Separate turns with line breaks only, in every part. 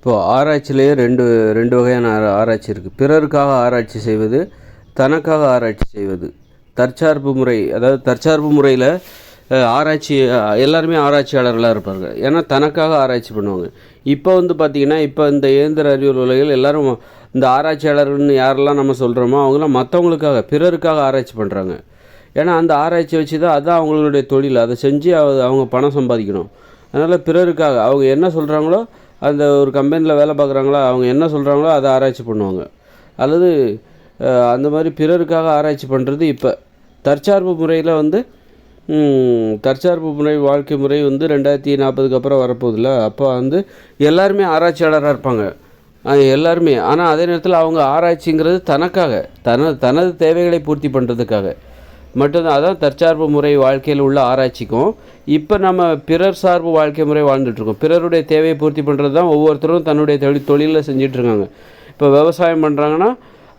இப்போது ஆராய்ச்சியிலேயே ரெண்டு வகையான ஆராய்ச்சி இருக்குது. பிறருக்காக ஆராய்ச்சி செய்வது, தனக்காக ஆராய்ச்சி செய்வது. தற்சார்பு முறை, அதாவது தற்சார்பு முறையில் ஆராய்ச்சி எல்லாருமே ஆராய்ச்சியாளர்களாக இருப்பாங்க. ஏன்னா தனக்காக ஆராய்ச்சி பண்ணுவாங்க. இப்போ பார்த்திங்கன்னா, இப்போ இந்த இயந்திர அறிவியல் உலகில் எல்லோரும் இந்த ஆராய்ச்சியாளர்கள்னு யாரெல்லாம் நம்ம சொல்கிறோமோ அவங்களாம் மற்றவங்களுக்காக, பிறருக்காக ஆராய்ச்சி பண்ணுறாங்க. ஏன்னா அந்த ஆராய்ச்சி வச்சு தான் அதுதான் அவங்களுடைய தொழில். அதை செஞ்சு அவங்க பணம் சம்பாதிக்கணும். அதனால் பிறருக்காக அவங்க என்ன சொல்கிறாங்களோ, அந்த ஒரு கம்பெனியில் வேலை பார்க்குறாங்களா, அவங்க என்ன சொல்கிறாங்களோ அதை ஆராய்ச்சி பண்ணுவாங்க. அல்லது அந்த மாதிரி பிறருக்காக ஆராய்ச்சி பண்ணுறது. இப்போ தற்சார்பு முறையில் தற்சார்பு முறை வாழ்க்கை முறை 2040 அப்புறம் வரப்போகுதுல்ல. அப்போ எல்லாருமே ஆராய்ச்சியாளராக இருப்பாங்க, எல்லாருமே. ஆனால் அதே நேரத்தில் அவங்க ஆராய்ச்சிங்கிறது தனக்காக, தனது தேவைகளை பூர்த்தி பண்ணுறதுக்காக மட்டும்தான். அதான் தற்சார்பு முறை வாழ்க்கையில் உள்ள ஆராய்ச்சிக்கும் இப்போ நம்ம பிறர் சார்பு வாழ்க்கை முறை வாழ்ந்துட்டுருக்கோம். பிறருடைய தேவையை பூர்த்தி பண்ணுறது தான் ஒவ்வொருத்தரும் தன்னுடைய தொழிலில் செஞ்சிட்ருக்காங்க. இப்போ விவசாயம் பண்ணுறாங்கன்னா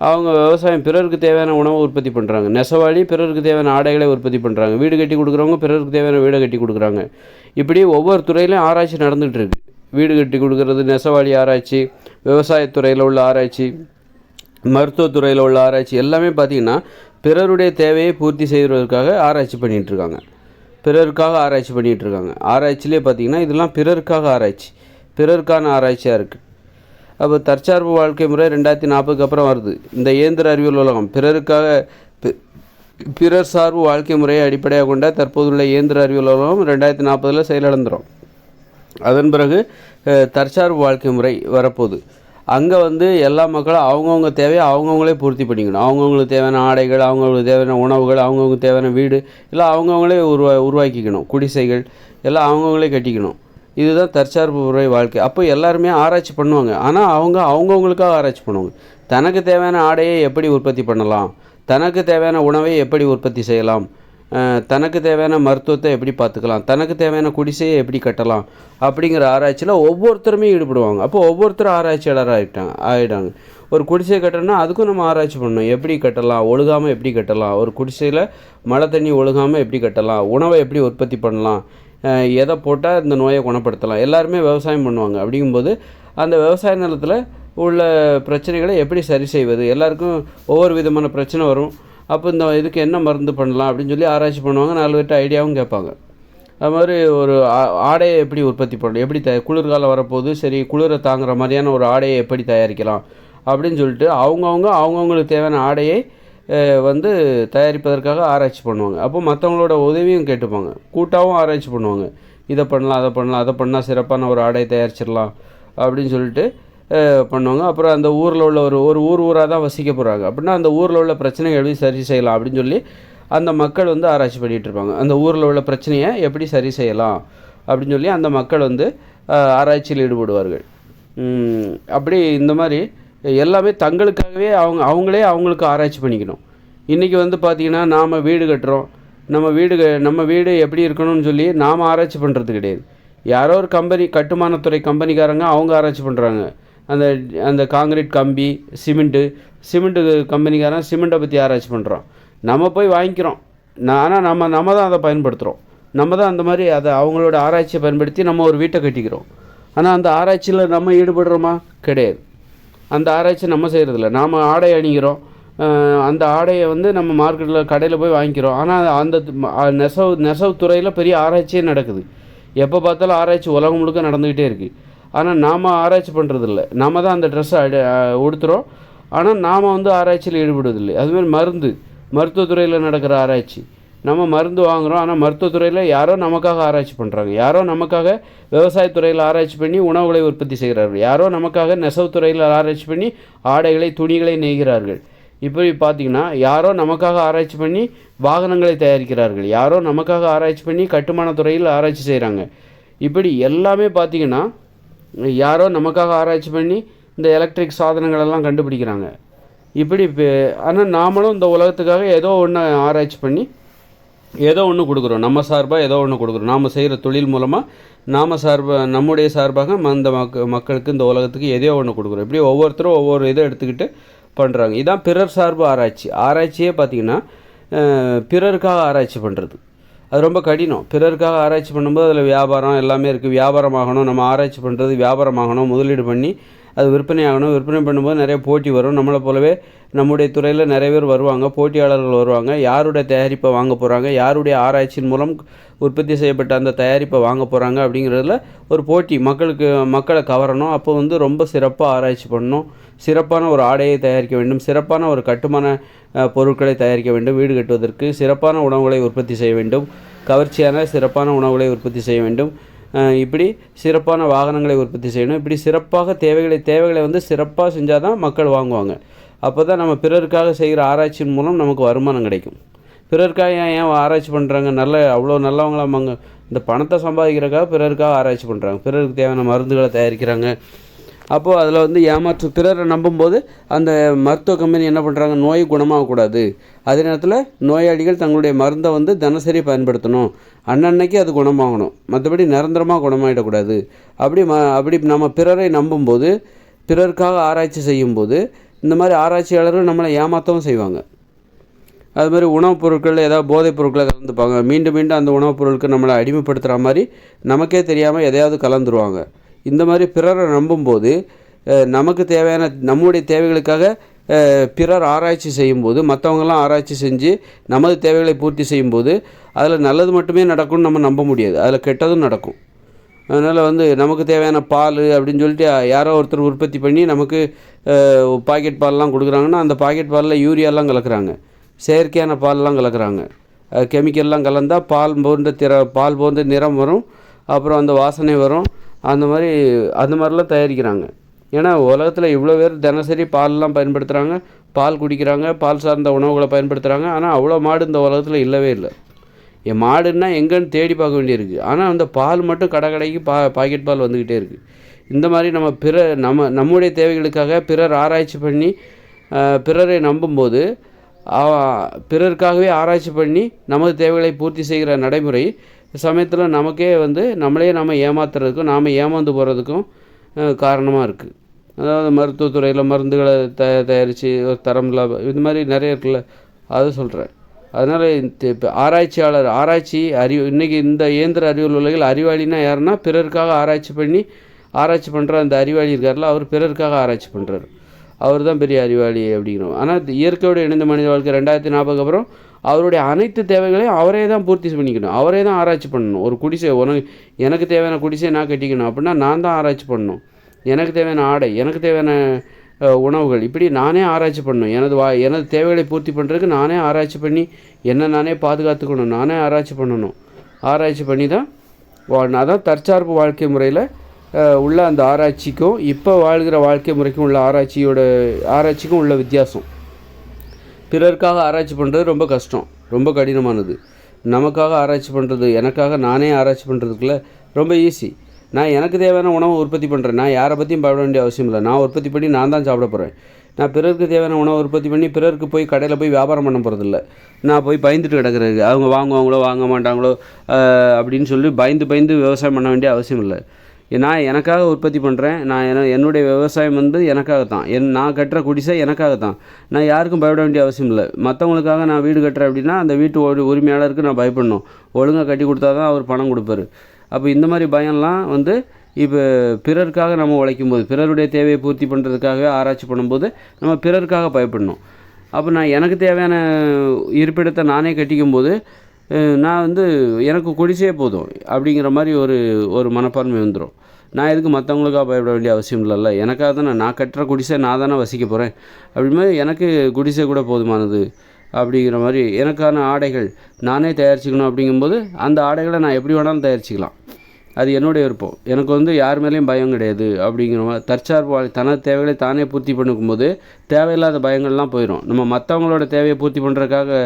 அவங்க விவசாயம் பிறருக்கு தேவையான உணவை உற்பத்தி பண்ணுறாங்க. நெசவாளி பிறருக்கு தேவையான ஆடைகளை உற்பத்தி பண்ணுறாங்க. வீடு கட்டி கொடுக்குறவங்க பிறருக்கு தேவையான வீடை கட்டி கொடுக்குறாங்க. இப்படி ஒவ்வொரு துறையிலையும் ஆராய்ச்சி நடந்துகிட்ருக்கு. வீடு கட்டி கொடுக்குறது நெசவாளி ஆராய்ச்சி, விவசாயத்துறையில் உள்ள ஆராய்ச்சி, மருத்துவத்துறையில் உள்ள ஆராய்ச்சி எல்லாமே பார்த்திங்கன்னா பிறருடைய தேவையை பூர்த்தி செய்வதற்காக ஆராய்ச்சி பண்ணிகிட்ருக்காங்க. பிறருக்காக ஆராய்ச்சி பண்ணிகிட்ருக்காங்க. ஆராய்ச்சியிலே பார்த்திங்கன்னா இதெல்லாம் பிறருக்காக ஆராய்ச்சி, பிறருக்கான ஆராய்ச்சியாக இருக்குது. அப்போ தற்சார்பு வாழ்க்கை முறை 2040 அப்புறம் வருது. இந்த இயந்திர அறிவியல் உலகம் பிறருக்காக பிறர் சார்பு வாழ்க்கை முறையை அடிப்படையாக கொண்ட தற்போதுள்ள இயந்திர அறிவியல் உலகம் 2040 செயலிழந்துடும். அதன் பிறகு தற்சார்பு வாழ்க்கை முறை வரப்போகுது. அங்கே எல்லா மக்களும் அவங்கவுங்க தேவையை அவங்கவுங்களே பூர்த்தி பண்ணிக்கணும். அவங்கவுங்களுக்கு தேவையான ஆடைகள், அவங்களுக்கு தேவையான உணவுகள், அவங்கவுங்களுக்கு தேவையான வீடு எல்லாம் அவங்கவுங்களே உருவாக்கிக்கணும். குடிசைகள் எல்லாம் அவங்கவுங்களே கட்டிக்கணும். இதுதான் தற்சார்பு முறை வாழ்க்கை. அப்போ எல்லாருமே ஆராய்ச்சி பண்ணுவாங்க. ஆனால் அவங்கவுங்களுக்காக ஆராய்ச்சி பண்ணுவாங்க. தனக்கு தேவையான ஆடையை எப்படி உற்பத்தி பண்ணலாம், தனக்கு தேவையான உணவை எப்படி உற்பத்தி செய்யலாம், தனக்கு தேவையான மருத்துவத்தை எப்படி பார்த்துக்கலாம், தனக்கு தேவையான குடிசையை எப்படி கட்டலாம் அப்படிங்கிற ஆராய்ச்சியில் ஒவ்வொருத்தருமே ஈடுபடுவாங்க. அப்போ ஒவ்வொருத்தரும் ஆராய்ச்சியாளராக ஆகிட்டாங்க. ஒரு குடிசை கட்டணும்னா அதுக்கும் நம்ம ஆராய்ச்சி பண்ணணும். எப்படி கட்டலாம், ஒழுகாமல் எப்படி கட்டலாம், ஒரு குடிசையில் மழை தண்ணி ஒழுகாமல் எப்படி கட்டலாம், உணவை எப்படி உற்பத்தி பண்ணலாம், எதை போட்டால் இந்த நோயை குணப்படுத்தலாம். எல்லாருமே விவசாயம் பண்ணுவாங்க. அப்படிங்கும்போது அந்த விவசாய நிலத்தில் உள்ள பிரச்சனைகளை எப்படி சரி செய்வது, எல்லாருக்கும் ஒவ்வொரு விதமான பிரச்சனை வரும். அப்போ இந்த இதுக்கு என்ன மருந்து பண்ணலாம் அப்படின்னு சொல்லி ஆராய்ச்சி பண்ணுவாங்க. 4 பேர்ட்ட ஐடியாவும் கேட்பாங்க. அது மாதிரி ஒரு ஆடையை எப்படி உற்பத்தி பண்ணணும், எப்படி குளிர்காலம் வரப்போது, சரி குளிரை தாங்குகிற மாதிரியான ஒரு ஆடையை எப்படி தயாரிக்கலாம் அப்படின்னு சொல்லிட்டு அவங்கவுங்களுக்கு தேவையான ஆடையை தயாரிப்பதற்காக ஆராய்ச்சி பண்ணுவாங்க. அப்போ மற்றவங்களோட உதவியும் கேட்டுப்பாங்க. கூட்டாகவும் ஆராய்ச்சி பண்ணுவாங்க. இதை பண்ணலாம், அதை பண்ணால் சிறப்பான ஒரு ஆடையை தயாரிச்சிடலாம் அப்படின்னு சொல்லிட்டு பண்ணுவாங்க. அப்புறம் அந்த ஊரில் உள்ள ஒரு ஊராக தான் வசிக்க போகிறாங்க அப்படின்னா அந்த ஊரில் உள்ள பிரச்சனையை எப்படி சரி செய்யலாம் அப்படின்னு சொல்லி அந்த மக்கள் ஆராய்ச்சி பண்ணிகிட்டு இருப்பாங்க. அந்த ஊரில் உள்ள பிரச்சனையை எப்படி சரி செய்யலாம் அப்படின்னு சொல்லி அந்த மக்கள் ஆராய்ச்சியில் ஈடுபடுவார்கள். அப்படி இந்த மாதிரி எல்லாமே தங்களுக்காகவே அவங்களே அவங்களுக்கு ஆராய்ச்சி பண்ணிக்கணும். இன்றைக்கி பார்த்திங்கன்னா நாம் வீடு கட்டுறோம். நம்ம வீடு எப்படி இருக்கணும்னு சொல்லி நாம் ஆராய்ச்சி பண்ணுறது கிடையாது. யாரோ ஒரு கட்டுமானத்துறை கம்பெனிக்காரங்க அவங்க ஆராய்ச்சி பண்ணுறாங்க. அந்த காங்கிரீட் கம்பி, சிமெண்ட்டு கம்பெனிக்காரன் சிமெண்ட்டை பற்றி ஆராய்ச்சி பண்ணுறோம். நம்ம போய் வாங்கிக்கிறோம். ஆனால் நம்ம தான் அதை பயன்படுத்துகிறோம். நம்ம தான் அந்த மாதிரி அதை அவங்களோட ஆராய்ச்சியை பயன்படுத்தி நம்ம ஒரு வீட்டை கட்டிக்கிறோம். ஆனால் அந்த ஆராய்ச்சியில் நம்ம ஈடுபடுறோமா? கிடையாது. அந்த ஆராய்ச்சி நம்ம செய்கிறதில்ல. நாம் ஆடை அணிகிறோம். அந்த ஆடையை நம்ம மார்க்கெட்டில் கடையில் போய் வாங்கிக்கிறோம். ஆனால் அந்த நெசவு துறையில் பெரிய ஆராய்ச்சியே நடக்குது. எப்போ பார்த்தாலும் ஆராய்ச்சி உலகம் முழுக்க நடந்துக்கிட்டே இருக்குது. ஆனால் நாம் ஆராய்ச்சி பண்ணுறதில்ல. நாம் தான் அந்த ட்ரெஸ்ஸை உடுத்துகிறோம். ஆனால் நாம் ஆராய்ச்சியில் ஈடுபடுவதில்லை. அதுமாதிரி மருத்துவத்துறையில் நடக்கிற ஆராய்ச்சி, நம்ம மருந்து வாங்குகிறோம். ஆனால் மருத்துவத்துறையில் யாரோ நமக்காக ஆராய்ச்சி பண்ணுறாங்க. யாரோ நமக்காக விவசாயத்துறையில் ஆராய்ச்சி பண்ணி உணவுகளை உற்பத்தி செய்கிறார்கள். யாரோ நமக்காக நெசவுத்துறையில் ஆராய்ச்சி பண்ணி ஆடைகளை, துணிகளை நெய்கிறார்கள். இப்படி பார்த்திங்கன்னா யாரோ நமக்காக ஆராய்ச்சி பண்ணி வாகனங்களை தயாரிக்கிறார்கள். யாரோ நமக்காக ஆராய்ச்சி பண்ணி கட்டுமானத்துறையில் ஆராய்ச்சி செய்கிறாங்க. இப்படி எல்லாமே பார்த்திங்கன்னா யாரோ நமக்காக ஆராய்ச்சி பண்ணி இந்த எலக்ட்ரிக் சாதனங்களெல்லாம் கண்டுபிடிக்கிறாங்க. இப்படி ஆனால் நாமளும் இந்த உலகத்துக்காக ஏதோ ஒன்று ஆராய்ச்சி பண்ணி ஏதோ ஒன்று கொடுக்குறோம். நம்ம சார்பாக ஏதோ ஒன்று கொடுக்குறோம். நாம் செய்கிற தொழில் மூலமாக நம்முடைய சார்பாக அந்த மக்களுக்கு இந்த உலகத்துக்கு எதையோ ஒன்று கொடுக்குறோம். இப்படி ஒவ்வொருத்தரும் ஒவ்வொரு இதை எடுத்துக்கிட்டு பண்ணுறாங்க. இதான் பிறர் சார்பு ஆராய்ச்சி. ஆராய்ச்சியே பார்த்திங்கன்னா பிறருக்காக ஆராய்ச்சி பண்ணுறது. அது ரொம்ப கடினம். பிறருக்காக ஆராய்ச்சி பண்ணும்போது அதில் வியாபாரம் எல்லாமே இருக்குது. வியாபாரம் ஆகணும், நம்ம ஆராய்ச்சி பண்ணுறது வியாபாரம் ஆகணும், முதலீடு பண்ணி அது விற்பனை ஆகணும். விற்பனை பண்ணும்போது நிறைய போட்டி வரும். நம்மளை போலவே நம்முடைய துறையில் நிறைய பேர் வருவாங்க, போட்டியாளர்கள் வருவாங்க. யாருடைய தயாரிப்பை வாங்க போகிறாங்க, யாருடைய ஆராய்ச்சியின் மூலம் உற்பத்தி செய்யப்பட்ட அந்த தயாரிப்பை வாங்க போகிறாங்க அப்படிங்கிறதுல ஒரு போட்டி, மக்களை கவரணும். அப்போ வந்து ரொம்ப சிறப்பாக ஆராய்ச்சி பண்ணணும். சிறப்பான ஒரு ஆடையை தயாரிக்க வேண்டும், சிறப்பான ஒரு கட்டுமான பொருட்களை தயாரிக்க வேண்டும். வீடு கட்டுவதற்கு சிறப்பான உணவுகளை உற்பத்தி செய்ய வேண்டும், கவர்ச்சியான சிறப்பான உணவுகளை உற்பத்தி செய்ய வேண்டும். இப்படி சிறப்பான வாகனங்களை உற்பத்தி செய்யணும். இப்படி சிறப்பாக தேவைகளை வந்து சிறப்பாக செஞ்சால் தான் மக்கள் வாங்குவாங்க. அப்போ தான் நம்ம பிறருக்காக செய்கிற ஆராய்ச்சியின் மூலம் நமக்கு வருமானம் கிடைக்கும். பிறருக்காக ஏன் ஆராய்ச்சி பண்ணுறாங்க? அவ்வளோ நல்லவங்களாமாங்க. இந்த பணத்தை சம்பாதிக்கிறதுக்காக பிறருக்காக ஆராய்ச்சி பண்ணுறாங்க, பிறருக்கு தேவையான மருந்துகளை தயாரிக்கிறாங்க. அப்போது அதில் வந்து பிறரை நம்பும்போது அந்த மருத்துவ கம்பெனி என்ன பண்ணுறாங்க? நோய் குணமாகக்கூடாது, அதே நேரத்தில் நோயாளிகள் தங்களுடைய மருந்தை வந்து தினசரி பயன்படுத்தணும், அன்னன்னைக்கு அது குணமாகணும், மற்றபடி நிரந்தரமாக குணமாகிடக்கூடாது. அப்படி நம்ம பிறரை நம்பும்போது, பிறருக்காக ஆராய்ச்சி செய்யும்போது இந்த மாதிரி ஆராய்ச்சியாளர்கள் நம்மளை ஏமாற்றவும் செய்வாங்க. அது மாதிரி உணவுப் பொருட்கள் ஏதாவது போதைப் பொருட்களை கலந்துப்பாங்க. மீண்டும் மீண்டும் அந்த உணவுப் பொருட்கள் நம்மளை அடிமைப்படுத்துகிற மாதிரி நமக்கே தெரியாமல் எதையாவது கலந்துருவாங்க. இந்த மாதிரி பிறரை நம்பும்போது நமக்கு தேவையான நம்முடைய தேவைகளுக்காக பிறர் ஆராய்ச்சி செய்யும்போது, மற்றவங்களாம் ஆராய்ச்சி செஞ்சு நமது தேவைகளை பூர்த்தி செய்யும்போது அதில் நல்லது மட்டுமே நடக்கும்னு நம்ம நம்ப முடியாது, அதில் கெட்டதும் நடக்கும். அதனால் வந்து நமக்கு தேவையான பால் அப்படின்னு சொல்லிட்டு யாரோ ஒருத்தர் உற்பத்தி பண்ணி நமக்கு பாக்கெட் பால்லாம் கொடுக்குறாங்கன்னா அந்த பாக்கெட் பாலில் யூரியாலாம் கலக்கிறாங்க, செயற்கையான பால்லாம் கலக்கிறாங்க. கெமிக்கல்லாம் கலந்தால் பால் போன்ற நிறம் வரும், அப்புறம் அந்த வாசனை வரும். அந்த மாதிரிலாம் தயாரிக்கிறாங்க. ஏன்னா உலகத்தில் இவ்வளோ பேர் தினசரி பால்லாம் பயன்படுத்துகிறாங்க, பால் குடிக்கிறாங்க, பால் சார்ந்த உணவுகளை பயன்படுத்துகிறாங்க. ஆனால் அவ்வளோ மாடு இந்த உலகத்தில் இல்லவே இல்லை. என் மாடுன்னா எங்கன்னு தேடி பார்க்க வேண்டியிருக்கு. ஆனால் அந்த பால் மட்டும் கடைக்கு பாக்கெட் பால் வந்துக்கிட்டே இருக்குது. இந்த மாதிரி நம்முடைய தேவைகளுக்காக பிறர் ஆராய்ச்சி பண்ணி பிறரை நம்பும்போது பிறருக்காகவே ஆராய்ச்சி பண்ணி நமது தேவைகளை பூர்த்தி செய்கிற நடைமுறை சமயத்தில் நமக்கே வந்து நம்ம ஏமாத்துறதுக்கும் நாம் ஏமாந்து போகிறதுக்கும் காரணமாக இருக்குது. அதாவது மருத்துவத்துறையில் மருந்துகளை தயாரித்து ஒரு தரம் இல்லாமல் இது மாதிரி நிறைய இருக்குல்ல, அதை சொல்கிறேன். அதனால் இப்போ ஆராய்ச்சி இன்றைக்கி இந்த இயந்திர அறிவியல் உலகில் அறிவாளினா யாருன்னா பிறருக்காக ஆராய்ச்சி பண்ணுற அந்த அறிவாளி இருக்கார்ல, அவர் பிறருக்காக ஆராய்ச்சி பண்ணுறாரு, அவர் தான் பெரிய அறிவாளி அப்படிங்கிறோம். ஆனால் இயற்கையோடு இணைந்த மனித வாழ்க்கை 2040 அப்புறம் அவருடைய அனைத்து தேவைகளையும் அவரே தான் பூர்த்தி பண்ணிக்கணும், அவரே தான் ஆராய்ச்சி பண்ணணும். ஒரு குடிசை எனக்கு தேவையான குடிசை நான் கட்டிக்கணும் அப்படின்னா நான் தான் ஆராய்ச்சி பண்ணணும். எனக்கு தேவையான ஆடை, எனக்கு தேவையான உணவுகள், இப்படி நானே ஆராய்ச்சி பண்ணணும். எனது தேவைகளை பூர்த்தி பண்ணுறதுக்கு நானே ஆராய்ச்சி பண்ணி நானே பாதுகாத்துக்கணும், நானே ஆராய்ச்சி பண்ணணும். ஆராய்ச்சி பண்ணி தான் அதான் தற்சார்பு வாழ்க்கை முறையில் உள்ள அந்த ஆராய்ச்சிக்கும் இப்போ வாழ்கிற வாழ்க்கை முறைக்கும் உள்ள ஆராய்ச்சிக்கும் உள்ள வித்தியாசம். பிறருக்காக ஆராய்ச்சி பண்ணுறது ரொம்ப கஷ்டம், ரொம்ப கடினமானது. நமக்காக ஆராய்ச்சி பண்ணுறது, எனக்காக நானே ஆராய்ச்சி பண்ணுறதுக்குள்ள ரொம்ப ஈஸி. நான் எனக்கு தேவையான உணவை உற்பத்தி பண்ணுறேன், நான் யாரை பற்றியும் பயப்பட வேண்டிய அவசியம் இல்லை. நான் உற்பத்தி பண்ணி நான் தான் சாப்பிட போகிறேன். நான் பிறருக்கு தேவையான உணவை உற்பத்தி பண்ணி பிறருக்கு போய் கடையில் போய் வியாபாரம் பண்ண போகிறதில்ல. நான் போய் பயந்துட்டு கிடக்கிறது, அவங்க வாங்குவாங்களோ வாங்க மாட்டாங்களோ அப்படின்னு சொல்லி பயந்து விவசாயம் பண்ண வேண்டிய அவசியம் இல்லை. நான் எனக்காக உற்பத்தி பண்ணுறேன். என்னுடைய விவசாயம் வந்து எனக்காகத்தான், நான் கட்டுற குடிசை எனக்காகத்தான். நான் யாருக்கும் பயப்பட வேண்டிய அவசியம் இல்லை. மற்றவங்களுக்காக நான் வீடு கட்டுறேன் அப்படின்னா அந்த வீட்டு உரிமையாளருக்கு நான் பயப்படணும். ஒழுங்காக கட்டி கொடுத்தா தான் அவர் பணம் கொடுப்பாரு. அப்போ இந்த மாதிரி பயம்லாம் வந்து இப்போ பிறருக்காக நம்ம உழைக்கும்போது, பிறருடைய தேவையை பூர்த்தி பண்ணுறதுக்காக ஆராய்ச்சி பண்ணும்போது நம்ம பிறருக்காக பயப்படணும். அப்போ நான் எனக்கு தேவையான இருப்பிடத்தை நானே கட்டிக்கும்போது நான் வந்து எனக்கு குடிசையே போதும் அப்படிங்கிற மாதிரி ஒரு மனப்பான்மை வந்துடும். நான் எதுக்கு மற்றவங்களுக்காக பயப்பட வேண்டிய அவசியம் இல்லைல்ல, எனக்காக தானே நான் கட்டுற குடிசை நான் தானே வசிக்க போகிறேன். அப்படி மாதிரி எனக்கு குடிசை கூட போதுமானது அப்படிங்கிற மாதிரி எனக்கான ஆடைகள் நானே தயாரிச்சுக்கணும். அப்படிங்கும்போது அந்த ஆடைகளை நான் எப்படி வேணாலும் தயாரிச்சிக்கலாம், அது என்னுடைய விருப்பம். எனக்கு வந்து யார் மேலேயும் பயம் கிடையாது அப்படிங்கிற மாதிரி தற்சார்பு தனது தேவைகளை தானே பூர்த்தி பண்ணிக்கும்போது தேவையில்லாத பயங்கள்லாம் போயிடும். நம்ம மற்றவங்களோட தேவையை பூர்த்தி பண்ணுறதுக்காக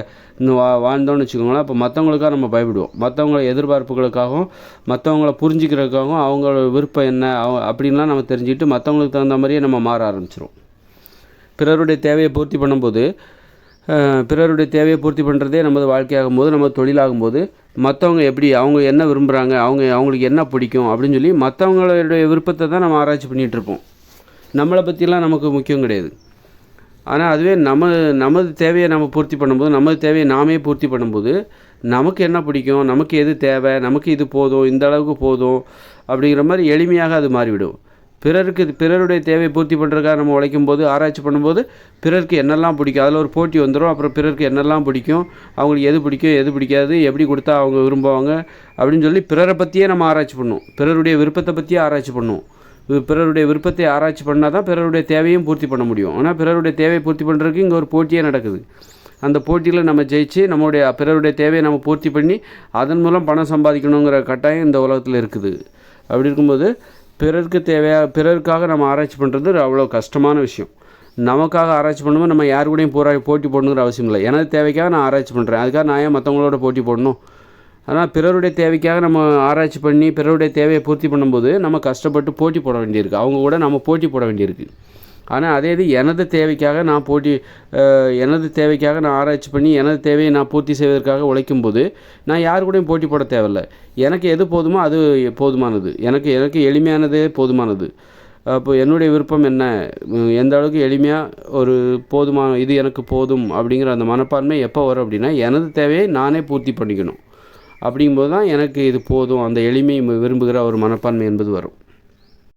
வாழ்ந்தோன்னு வச்சுக்கோங்களேன். அப்போ மற்றவங்களுக்காக நம்ம பயப்படுவோம், மற்றவங்கள எதிர்பார்ப்புகளுக்காகவும் மற்றவங்கள புரிஞ்சிக்கிறதுக்காகவும் அவங்களோட விருப்பம் என்ன அப்படின்லாம் நம்ம தெரிஞ்சுக்கிட்டு மற்றவங்களுக்கு தகுந்த மாதிரியே நம்ம மாற ஆரம்பிச்சிடும். பிறருடைய தேவையை பூர்த்தி பண்ணும்போது பிறருடைய தேவையை பூர்த்தி பண்ணுறதே நமது வாழ்க்கையாகும்போது, நம்ம தொழிலாகும்போது மற்றவங்க அவங்க என்ன விரும்புகிறாங்க, அவங்களுக்கு என்ன பிடிக்கும் அப்படின்னு சொல்லி மற்றவங்களுடைய விருப்பத்தை தான் நம்ம ஆராய்ச்சி பண்ணிகிட்ருப்போம். நம்மளை பற்றிலாம் நமக்கு முக்கியம் கிடையாது. ஆனால் அதுவே நமது தேவையை நம்ம பூர்த்தி பண்ணும்போது, நமது தேவையை நாமே பூர்த்தி பண்ணும்போது நமக்கு என்ன பிடிக்கும், நமக்கு எது தேவை, நமக்கு இது போதும், இந்த அளவுக்கு போதும் அப்படிங்கிற மாதிரி எளிமையாக அது மாறிவிடும். பிறருடைய தேவையை பூர்த்தி பண்ணுறதுக்காக நம்ம உழைக்கும்போது, ஆராய்ச்சி பண்ணும்போது பிறருக்கு என்னெல்லாம் பிடிக்கும், அதில் ஒரு போட்டி வந்துடும். அப்புறம் பிறருக்கு என்னெல்லாம் பிடிக்கும், அவங்களுக்கு எது பிடிக்கும், எது பிடிக்காது, எப்படி கொடுத்தா அவங்க விரும்புவாங்க அப்படின்னு சொல்லி பிறரை பற்றியே நம்ம ஆராய்ச்சி பண்ணணும். பிறருடைய விருப்பத்தை பற்றியே ஆராய்ச்சி பண்ணணும். பிறருடைய விருப்பத்தை ஆராய்ச்சி பண்ணால் தான் பிறருடைய தேவையும் பூர்த்தி பண்ண முடியும். ஆனால் பிறருடைய தேவையை பூர்த்தி பண்ணுறதுக்கு இங்கே ஒரு போட்டியே நடக்குது. அந்த போட்டியில் நம்ம ஜெயிச்சு பிறருடைய தேவையை நம்ம பூர்த்தி பண்ணி அதன் மூலம் பணம் சம்பாதிக்கணுங்கிற கட்டாயம் இந்த உலகத்தில் இருக்குது. அப்படி இருக்கும்போது பிறருக்காக நம்ம ஆராய்ச்சி பண்ணுறது அவ்வளோ கஷ்டமான விஷயம். நமக்காக ஆராய்ச்சி பண்ணும்போது நம்ம யார் கூடயும் போட்டி போடணுங்கிற அவசியம் இல்லை. எனது தேவைக்காக நான் ஆராய்ச்சி பண்ணுறேன், அதுக்காக நான் ஏன் மற்றவங்களோட போட்டி போடணும்? ஆனால் பிறருடைய தேவைக்காக நம்ம ஆராய்ச்சி பண்ணி பிறருடைய தேவையை பூர்த்தி பண்ணும்போது நம்ம கஷ்டப்பட்டு போட்டி போட வேண்டியிருக்கு, அவங்க கூட நம்ம போட்டி போட வேண்டியிருக்கு. ஆனால் அதே இது எனது தேவைக்காக நான் ஆராய்ச்சி பண்ணி எனது தேவையை நான் பூர்த்தி செய்வதற்காக உழைக்கும்போது நான் யார் கூடயும் போட்டி போட தேவையில்லை. எனக்கு எது போதுமோ அது போதுமானது, எனக்கு எளிமையானதே போதுமானது. அப்போ என்னுடைய விருப்பம் என்ன, எந்த அளவுக்கு எளிமையாக இது எனக்கு போதும் அப்படிங்கிற அந்த மனப்பான்மை எப்போ வரும் அப்படின்னா, எனது தேவையை நானே பூர்த்தி பண்ணிக்கணும். அப்படிங்கும்போது தான் எனக்கு இது போதும், அந்த எளிமை விரும்புகிற ஒரு மனப்பான்மை என்பது வரும்.